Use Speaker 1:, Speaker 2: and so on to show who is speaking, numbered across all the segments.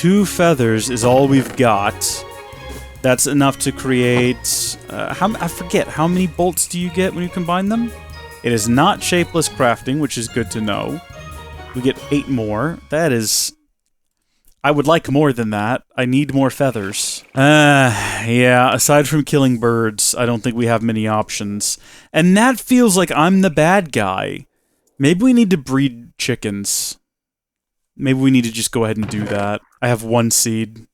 Speaker 1: 2 feathers is all we've got. That's enough to create... I forget, how many bolts do you get when you combine them? It is not shapeless crafting, which is good to know. We get 8 more. That is... I would like more than that. I need more feathers. Yeah, aside from killing birds, I don't think we have many options. And that feels like I'm the bad guy. Maybe we need to breed chickens. Maybe we need to just go ahead and do that. I have 1 seed.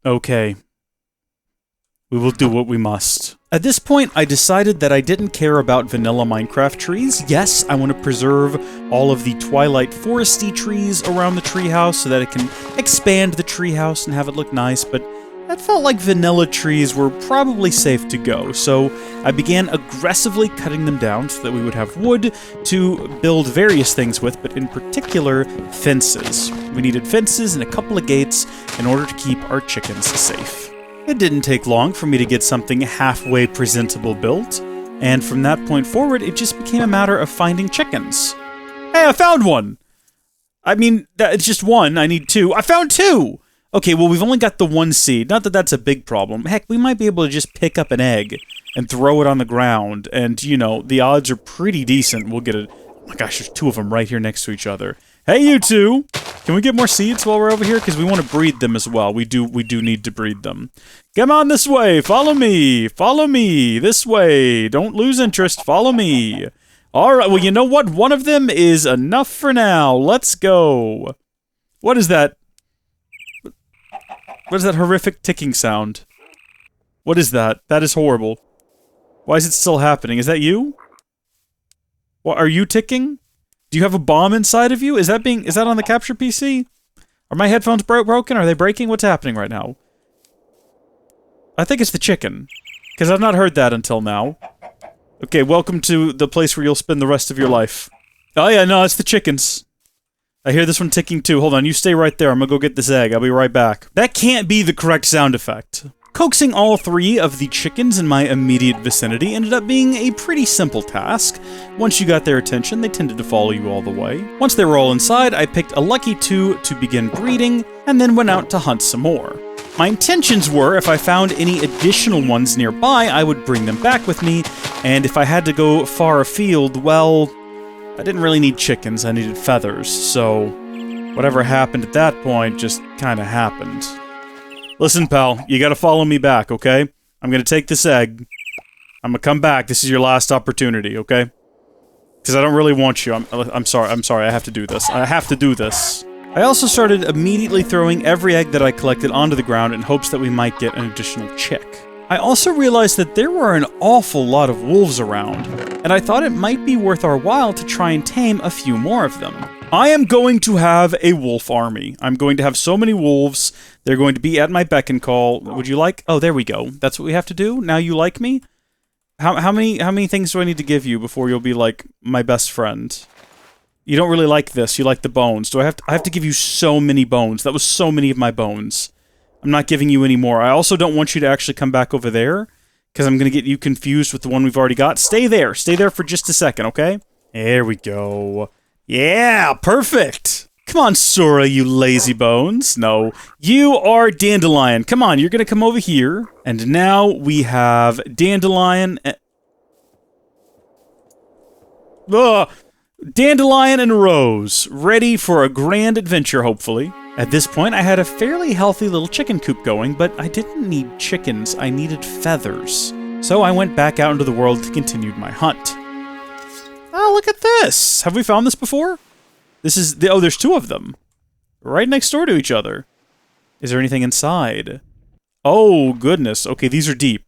Speaker 1: Okay. We will do what we must. At this point, I decided that I didn't care about vanilla Minecraft trees. Yes, I want to preserve all of the Twilight foresty trees around the treehouse so that it can expand the treehouse and have it look nice, but that felt like vanilla trees were probably safe to go, so I began aggressively cutting them down so that we would have wood to build various things with, but in particular, fences. We needed fences and a couple of gates in order to keep our chickens safe. It didn't take long for me to get something halfway presentable built, and from that point forward, it just became a matter of finding chickens. Hey, I found one! I mean, it's just 1, I need 2. I found 2! Okay, well, we've only got the 1 seed. Not that that's a big problem. Heck, we might be able to just pick up an egg and throw it on the ground, and, you know, the odds are pretty decent. We'll get it. Oh my gosh, there's 2 of them right here next to each other. Hey, you 2! Can we get more seeds while we're over here? Because we want to breed them as well. We do need to breed them. Come on this way! Follow me! Follow me! This way! Don't lose interest. Follow me! Alright, well, you know what? 1 of them is enough for now. Let's go. What is that? What is that horrific ticking sound? What is that? That is horrible. Why is it still happening? Is that you? What, are you ticking? Do you have a bomb inside of you? Is that on the capture PC? Are my headphones broken? Are they breaking? What's happening right now? I think it's the chicken. Because I've not heard that until now. Okay, welcome to the place where you'll spend the rest of your life. Oh yeah, no, it's the chickens. I hear this one ticking too. Hold on, you stay right there. I'm gonna go get this egg. I'll be right back. That can't be the correct sound effect. Coaxing all 3 of the chickens in my immediate vicinity ended up being a pretty simple task. Once you got their attention, they tended to follow you all the way. Once they were all inside, I picked a lucky 2 to begin breeding, and then went out to hunt some more. My intentions were, if I found any additional ones nearby, I would bring them back with me, and if I had to go far afield, well, I didn't really need chickens, I needed feathers, so whatever happened at that point just kinda happened. Listen, pal, you gotta follow me back, okay? I'm gonna take this egg. I'm gonna come back. This is your last opportunity, okay? Because I don't really want you. I'm sorry, I have to do this. I have to do this. I also started immediately throwing every egg that I collected onto the ground in hopes that we might get an additional chick. I also realized that there were an awful lot of wolves around, and I thought it might be worth our while to try and tame a few more of them. I am going to have a wolf army. I'm going to have so many wolves. They're going to be at my beck and call. Would you like? Oh, there we go. That's what we have to do? Now you like me? How many things do I need to give you before you'll be like my best friend? You don't really like this. You like the bones. I have to give you so many bones. That was so many of my bones. I'm not giving you any more. I also don't want you to actually come back over there, because I'm going to get you confused with the one we've already got. Stay there. Stay there for just a second, okay? There we go. Yeah, perfect! Come on, Sora, you lazy bones. No, you are Dandelion. Come on, you're gonna come over here. And now we have Dandelion Dandelion and Rose, ready for a grand adventure, hopefully. At this point, I had a fairly healthy little chicken coop going, but I didn't need chickens, I needed feathers. So I went back out into the world to continue my hunt. Oh, look at this! Have we found this before? This is oh, there's 2 of them. Right next door to each other. Is there anything inside? Oh, goodness. Okay, these are deep.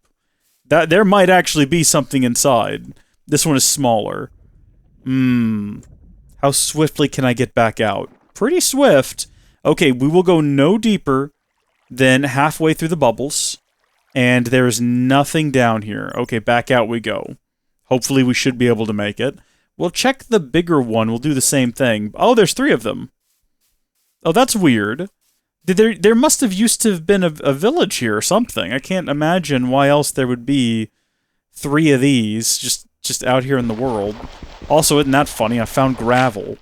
Speaker 1: There might actually be something inside. This one is smaller. How swiftly can I get back out? Pretty swift. Okay, we will go no deeper than halfway through the bubbles. And there is nothing down here. Okay, back out we go. Hopefully we should be able to make it. We'll check the bigger one. We'll do the same thing. Oh, there's 3 of them. Oh, that's weird. There must have used to have been a village here or something. I can't imagine why else there would be 3 of these just out here in the world. Also, isn't that funny? I found gravel.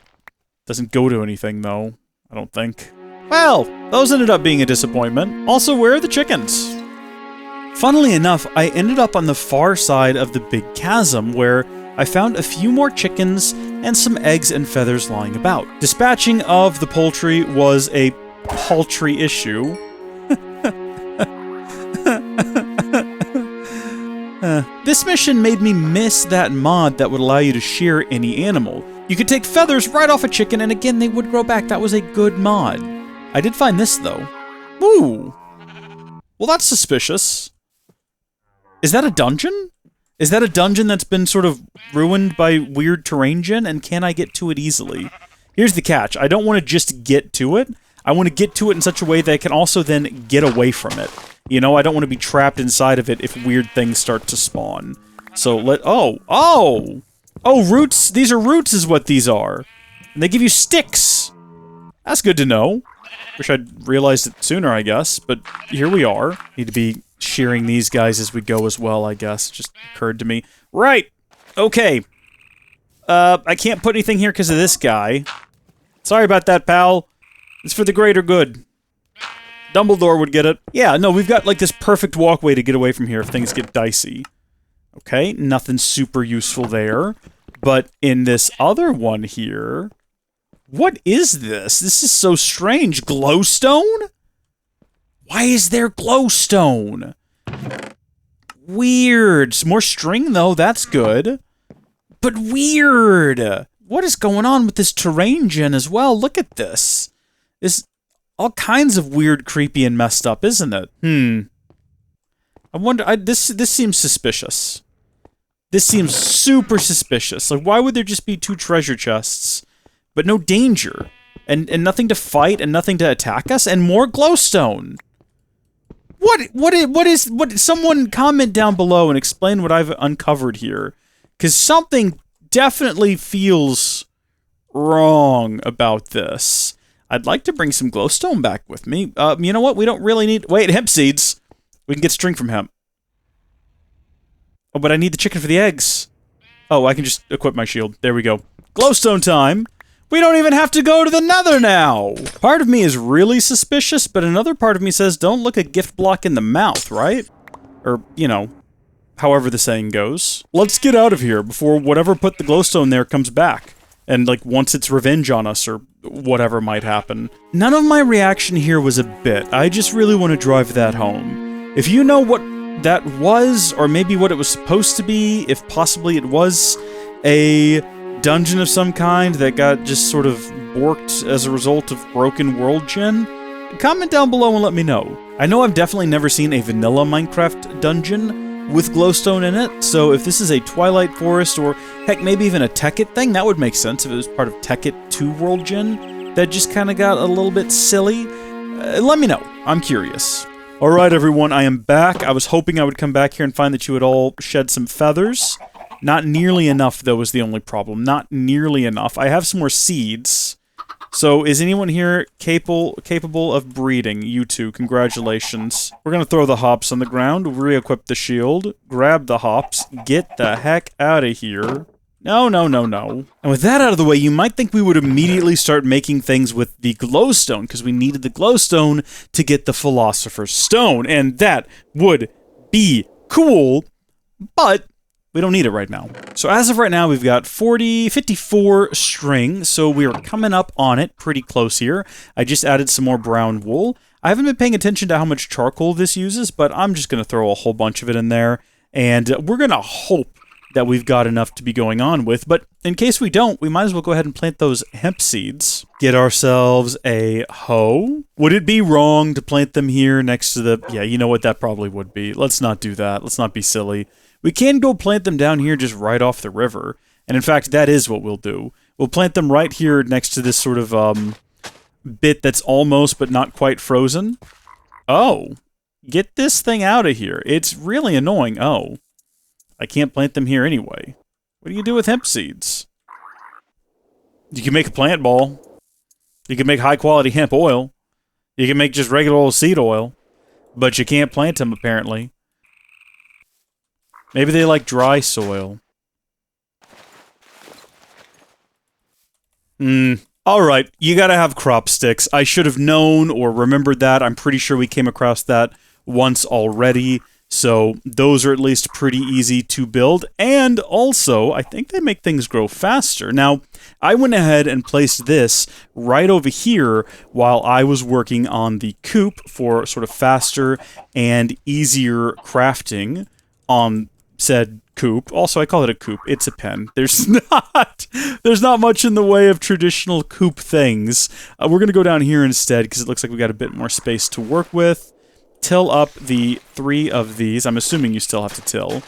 Speaker 1: Doesn't go to anything, though. I don't think. Well, those ended up being a disappointment. Also, where are the chickens? Funnily enough, I ended up on the far side of the big chasm where I found a few more chickens and some eggs and feathers lying about. Dispatching of the poultry was a paltry issue. This mission made me miss that mod that would allow you to shear any animal. You could take feathers right off a chicken and again they would grow back. That was a good mod. I did find this though. Ooh. Well, that's suspicious. Is that a dungeon? Is that a dungeon that's been sort of ruined by weird terrain gen, and can I get to it easily? Here's the catch. I don't want to just get to it. I want to get to it in such a way that I can also then get away from it. You know, I don't want to be trapped inside of it if weird things start to spawn. So oh, roots. These are roots is what these are. And they give you sticks. That's good to know. Wish I'd realized it sooner, I guess, but here we are. Need to be shearing these guys as we go as well, I guess. It just occurred to me. Right! Okay. I can't put anything here because of this guy. Sorry about that, pal. It's for the greater good. Dumbledore would get it. Yeah, no, we've got, like, this perfect walkway to get away from here if things get dicey. Okay, nothing super useful there. But in this other one here... What is this? This is so strange. Glowstone? Why is there glowstone? Weird. Some more string, though. That's good. But weird. What is going on with this terrain gen as well? Look at this. It's all kinds of weird, creepy, and messed up, isn't it? I wonder... This seems suspicious. This seems super suspicious. Like, why would there just be 2 treasure chests, but no danger? And nothing to fight, and nothing to attack us, and more glowstone? What someone comment down below and explain what I've uncovered here. Because something definitely feels wrong about this. I'd like to bring some glowstone back with me. You know what? We don't really need... Wait, hemp seeds. We can get string from hemp. Oh, but I need the chicken for the eggs. Oh, I can just equip my shield. There we go. Glowstone time. We don't even have to go to the nether now! Part of me is really suspicious, but another part of me says don't look a gift block in the mouth, right? Or, you know, however the saying goes. Let's get out of here before whatever put the glowstone there comes back. And, like, wants its revenge on us, or whatever might happen. None of my reaction here was a bit. I just really want to drive that home. If you know what that was, or maybe what it was supposed to be, if possibly it was a dungeon of some kind that got just sort of borked as a result of broken world gen, comment down below and let me know. I know I've definitely never seen a vanilla Minecraft dungeon with glowstone in it, so if this is a Twilight Forest, or heck, maybe even a Tekkit thing, that would make sense if it was part of Tekkit 2 world gen that just kind of got a little bit silly. Let me know. I'm curious. Alright everyone, I am back. I was hoping I would come back here and find that you had all shed some feathers. Not nearly enough, though, was the only problem. Not nearly enough. I have some more seeds. So, is anyone here capable of breeding? You two, congratulations. We're gonna throw the hops on the ground, re-equip the shield, grab the hops, get the heck out of here. No. And with that out of the way, you might think we would immediately start making things with the glowstone, because we needed the glowstone to get the Philosopher's Stone, and that would be cool, but we don't need it right now. So as of right now, we've got 54 string, so we are coming up on it pretty close here. I just added some more brown wool. I haven't been paying attention to how much charcoal this uses, but I'm just going to throw a whole bunch of it in there, and we're going to hope that we've got enough to be going on with, but in case we don't, we might as well go ahead and plant those hemp seeds. Get ourselves a hoe. Would it be wrong to plant them here next to the... Yeah, you know what, that probably would be. Let's not do that. Let's not be silly. We can go plant them down here just right off the river. And in fact, that is what we'll do. We'll plant them right here next to this sort of bit that's almost but not quite frozen. Oh. Get this thing out of here. It's really annoying. Oh. I can't plant them here anyway. What do you do with hemp seeds? You can make a plant ball. You can make high quality hemp oil. You can make just regular old seed oil. But you can't plant them apparently. Maybe they like dry soil. Alright, you gotta have crop sticks. I should have known or remembered that. I'm pretty sure we came across that once already. So those are at least pretty easy to build. And also, I think they make things grow faster. Now, I went ahead and placed this right over here while I was working on the coop for sort of faster and easier crafting on said coop. Also, I call it a coop. It's a pen. There's not much in the way of traditional coop things. We're going to go down here instead because it looks like we got a bit more space to work with. Till up the 3 of these. I'm assuming you still have to till.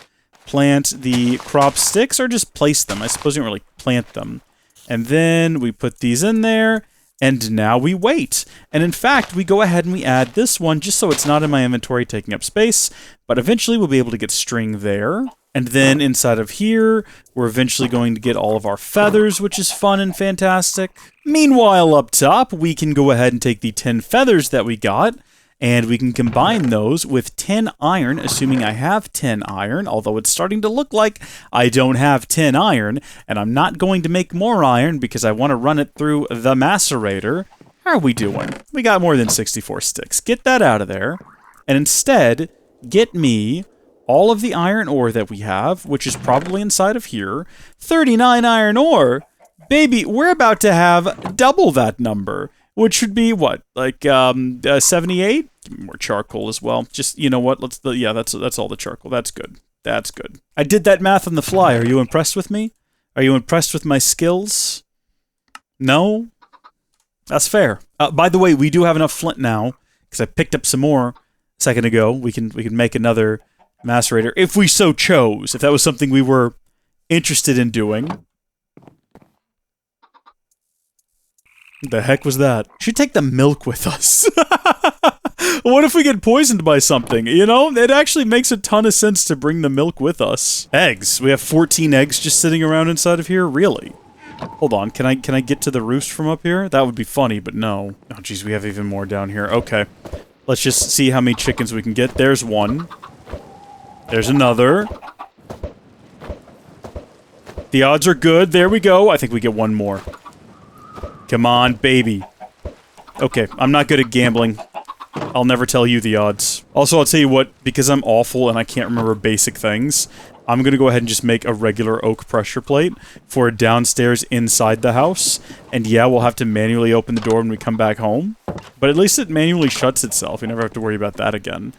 Speaker 1: Plant the crop sticks, or just place them. I suppose you don't really plant them. And then we put these in there, and now we wait. And in fact, we go ahead and we add this one, just so it's not in my inventory taking up space, but eventually we'll be able to get string there. And then inside of here, we're eventually going to get all of our feathers, which is fun and fantastic. Meanwhile, up top, we can go ahead and take the 10 feathers that we got, and we can combine those with 10 iron, assuming I have 10 iron, although it's starting to look like I don't have 10 iron, and I'm not going to make more iron because I want to run it through the Macerator. How are we doing? We got more than 64 sticks. Get that out of there, and instead, get me all of the iron ore that we have, which is probably inside of here. 39 iron ore? Baby, we're about to have double that number. Which should be, what, like, 78? Give me more charcoal as well. Just, you know what, yeah, that's all the charcoal. That's good. That's good. I did that math on the fly. Are you impressed with me? Are you impressed with my skills? No? That's fair. By the way, we do have enough flint now, because I picked up some more a second ago. We can make another macerator, if we so chose, if that was something we were interested in doing. The heck was that? Should take the milk with us. What if we get poisoned by something? You know, it actually makes a ton of sense to bring the milk with us. Eggs. We have 14 eggs just sitting around inside of here? Really? Hold on. Can I get to the roost from up here? That would be funny, but no. Oh, jeez, we have even more down here. Okay. Let's just see how many chickens we can get. There's one. There's another. The odds are good. There we go. I think we get one more. Come on, baby. Okay, I'm not good at gambling. I'll never tell you the odds. Also, I'll tell you what, because I'm awful and I can't remember basic things, I'm gonna go ahead and just make a regular oak pressure plate for downstairs inside the house. And yeah, we'll have to manually open the door when we come back home. But at least it manually shuts itself. You never have to worry about that again.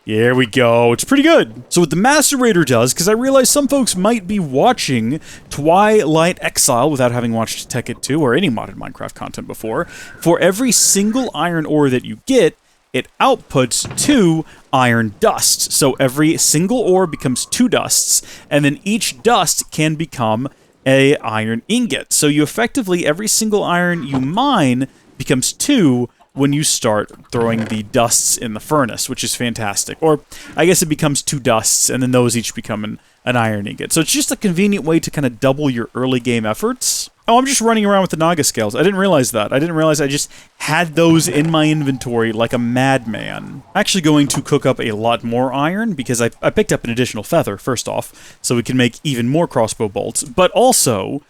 Speaker 1: Here we go. It's pretty good. So what the Macerator does, because I realize some folks might be watching Twilight Exile without having watched Tekkit 2 or any modded Minecraft content before, for every single iron ore that you get, it outputs 2 iron dust. So every single ore becomes 2 dusts, and then each dust can become a iron ingot. So you effectively, every single iron you mine becomes 2 when you start throwing the dusts in the furnace, which is fantastic. Or, I guess it becomes 2 dusts, and then those each become an iron ingot. So it's just a convenient way to kind of double your early game efforts. Oh, I'm just running around with the Naga scales. I didn't realize that. I didn't realize I just had those in my inventory like a madman. I'm actually going to cook up a lot more iron, because I picked up an additional feather, first off, so we can make even more crossbow bolts. But also,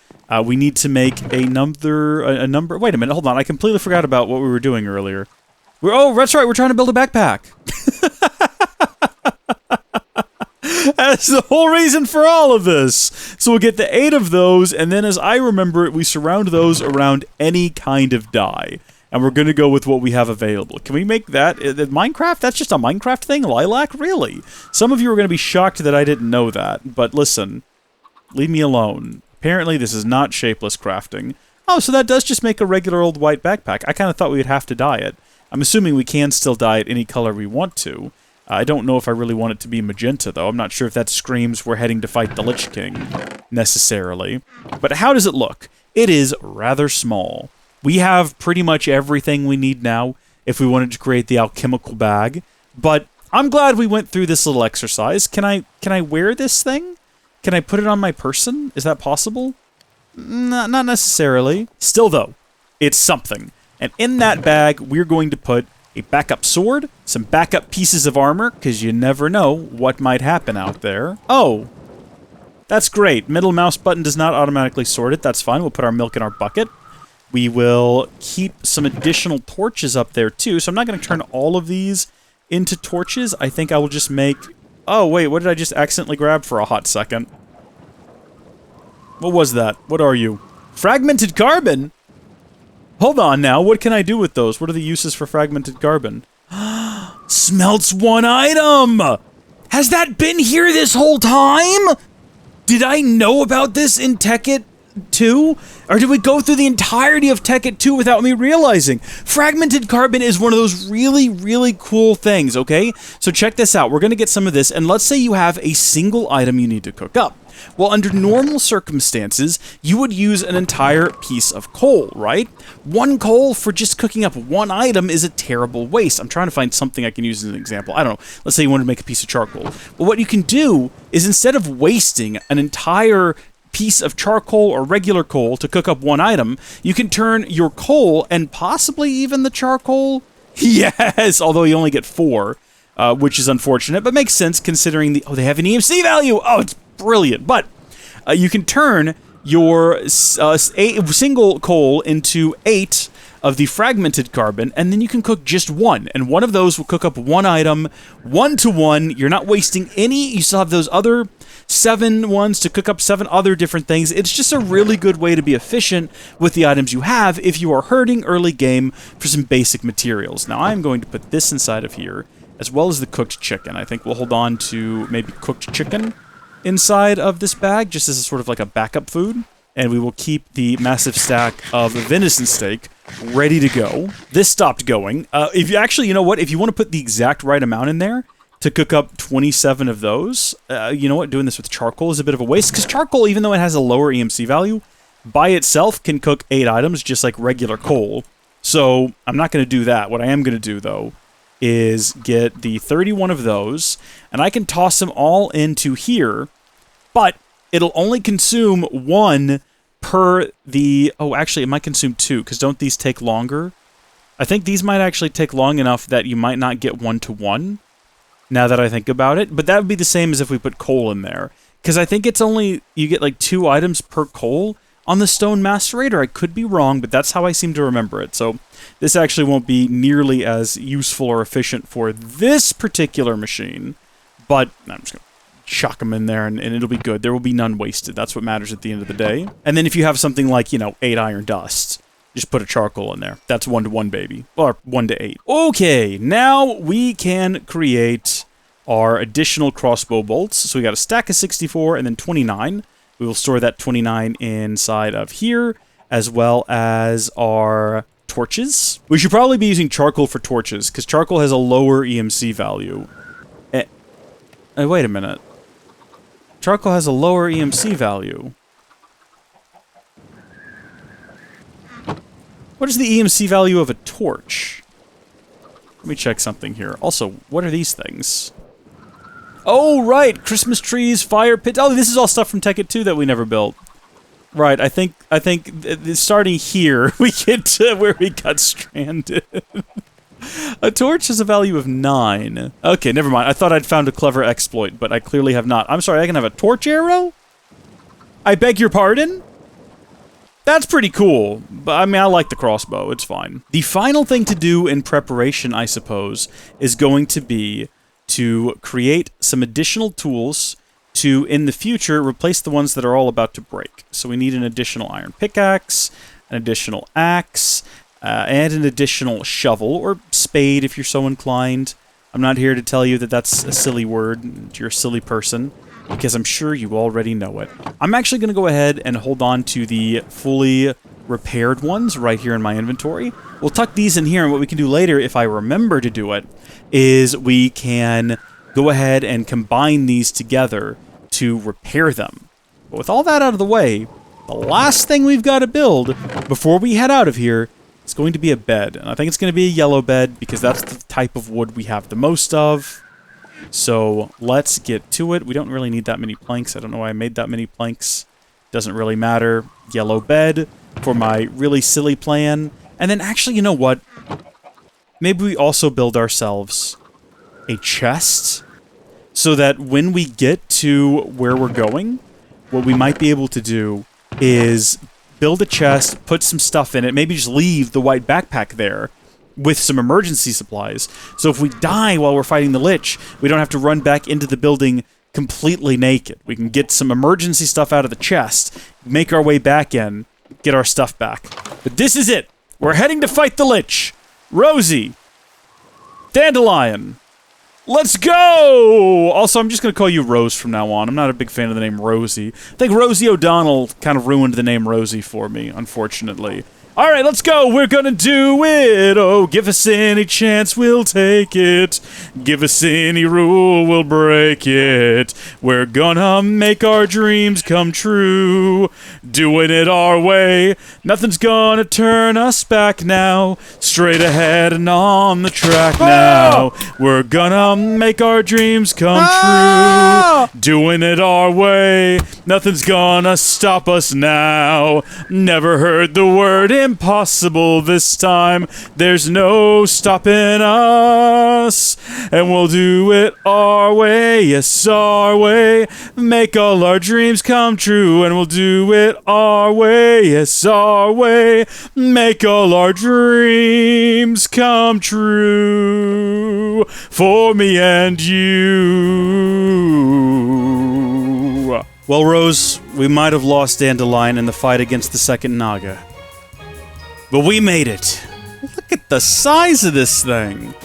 Speaker 1: we need to make a number... Wait a minute, hold on. I completely forgot about what we were doing earlier. Oh, that's right, we're trying to build a backpack. That's the whole reason for all of this. So we'll get the 8 of those, and then as I remember it, we surround those around any kind of dye. And we're going to go with what we have available. Can we make that? Minecraft? That's just a Minecraft thing? Lilac? Really? Some of you are going to be shocked that I didn't know that. But listen, leave me alone. Apparently this is not shapeless crafting. Oh, so that does just make a regular old white backpack. I kind of thought we would have to dye it. I'm assuming we can still dye it any color we want to. I don't know if I really want it to be magenta, though. I'm not sure if that screams we're heading to fight the Lich King, necessarily. But how does it look? It is rather small. We have pretty much everything we need now if we wanted to create the alchemical bag. But I'm glad we went through this little exercise. Can I wear this thing? Can I put it on my person? Is that possible? Not necessarily. Still, though, it's something. And in that bag, we're going to put a backup sword, some backup pieces of armor, because you never know what might happen out there. Oh, that's great. Middle mouse button does not automatically sort it. That's fine. We'll put our milk in our bucket. We will keep some additional torches up there, too. So I'm not going to turn all of these into torches. I think I will just make... Oh, wait, what did I just accidentally grab for a hot second? What was that? What are you? Fragmented Carbon? Hold on now, what can I do with those? What are the uses for Fragmented Carbon? Smelts one item! Has that been here this whole time? Did I know about this in Tekkit 2? Or did we go through the entirety of Tekkit 2 without me realizing? Fragmented Carbon is one of those really, really cool things, okay? So check this out. We're going to get some of this, and let's say you have a single item you need to cook up. Well, under normal circumstances, you would use an entire piece of coal, right? One coal for just cooking up one item is a terrible waste. I'm trying to find something I can use as an example. I don't know. Let's say you wanted to make a piece of charcoal. But what you can do is instead of wasting an entire piece of charcoal or regular coal to cook up one item, you can turn your coal and possibly even the charcoal. Yes, although you only get 4, which is unfortunate, but makes sense considering the... Oh, they have an EMC value! Oh, it's brilliant. But you can turn your single coal into 8 of the fragmented carbon, and then you can cook just 1. And one of those will cook up 1 item, 1-to-1. You're not wasting any. You still have those other 7 ones to cook up 7 other different things. It's just a really good way to be efficient with the items you have if you are hurting early game for some basic materials. Now, I'm going to put this inside of here, as well as the cooked chicken. I think we'll hold on to maybe cooked chicken inside of this bag, just as a sort of like a backup food. And we will keep the massive stack of venison steak ready to go. This stopped going. If you actually, you know what? If you want to put the exact right amount in there to cook up 27 of those, you know what? Doing this with charcoal is a bit of a waste, because charcoal, even though it has a lower EMC value, by itself can cook 8 items just like regular coal. So I'm not going to do that. What I am going to do, though, is get the 31 of those, and I can toss them all into here, but it'll only consume 1 per the... Oh, actually, it might consume 2, because don't these take longer? I think these might actually take long enough that you might not get 1-to-1, now that I think about it, but that would be the same as if we put coal in there, because I think it's only... You get like 2 items per coal on the stone macerator. I could be wrong, but that's how I seem to remember it, so this actually won't be nearly as useful or efficient for this particular machine, but I'm just going to chuck them in there and it'll be good. There will be none wasted. That's what matters at the end of the day. And then if you have something like, you know, 8 iron dust, just put a charcoal in there. That's 1-to-1, baby. Or 1-to-8. Okay, now we can create our additional crossbow bolts. So we got a stack of 64 and then 29. We will store that 29 inside of here, as well as our torches. We should probably be using charcoal for torches, because charcoal has a lower EMC value. Wait a minute. Charcoal has a lower EMC value. What is the EMC value of a torch? Let me check something here. Also, what are these things? Oh, right! Christmas trees, fire pits. Oh, this is all stuff from Tekkit 2 that we never built. Right, I think starting here, we get to where we got stranded. A torch has a value of 9. Okay, never mind. I thought I'd found a clever exploit, but I clearly have not. I'm sorry, I can have a torch arrow? I beg your pardon? That's pretty cool. But I mean, I like the crossbow. It's fine. The final thing to do in preparation, I suppose, is going to be to create some additional tools to, in the future, replace the ones that are all about to break. So we need an additional iron pickaxe, an additional axe, and an additional shovel, or spade if you're so inclined. I'm not here to tell you that that's a silly word, you're a silly person, because I'm sure you already know it. I'm actually going to go ahead and hold on to the fully repaired ones right here in my inventory. We'll tuck these in here, and what we can do later, if I remember to do it, is we can go ahead and combine these together to repair them. But with all that out of the way, the last thing we've got to build before we head out of here is going to be a bed. And I think it's going to be a yellow bed because that's the type of wood we have the most of. So let's get to it. We don't really need that many planks. I don't know why I made that many planks. Doesn't really matter. Yellow bed for my really silly plan. And then actually, you know what? Maybe we also build ourselves a chest so that when we get to where we're going, what we might be able to do is build a chest, put some stuff in it, maybe just leave the white backpack there with some emergency supplies. So if we die while we're fighting the Lich, we don't have to run back into the building completely naked. We can get some emergency stuff out of the chest, make our way back in, get our stuff back. But this is it. We're heading to fight the Lich. Rosie. Dandelion. Let's go! Also, I'm just going to call you Rose from now on. I'm not a big fan of the name Rosie. I think Rosie O'Donnell kind of ruined the name Rosie for me, unfortunately. Alright, let's go! We're gonna do it! Oh, give us any chance, we'll take it. Give us any rule, we'll break it. We're gonna make our dreams come true. Doing it our way. Nothing's gonna turn us back now. Straight ahead and on the track now. We're gonna make our dreams come true. Doing it our way. Nothing's gonna stop us now. Never heard the word impossible this time. There's no stopping us. And we'll do it our way, yes, our way. Make all our dreams come true. And we'll do it our way, yes, our way. Make all our dreams come true. For me and you. Well, Rose, we might have lost Dandelion in the fight against the second Naga. But we made it. Look at the size of this thing.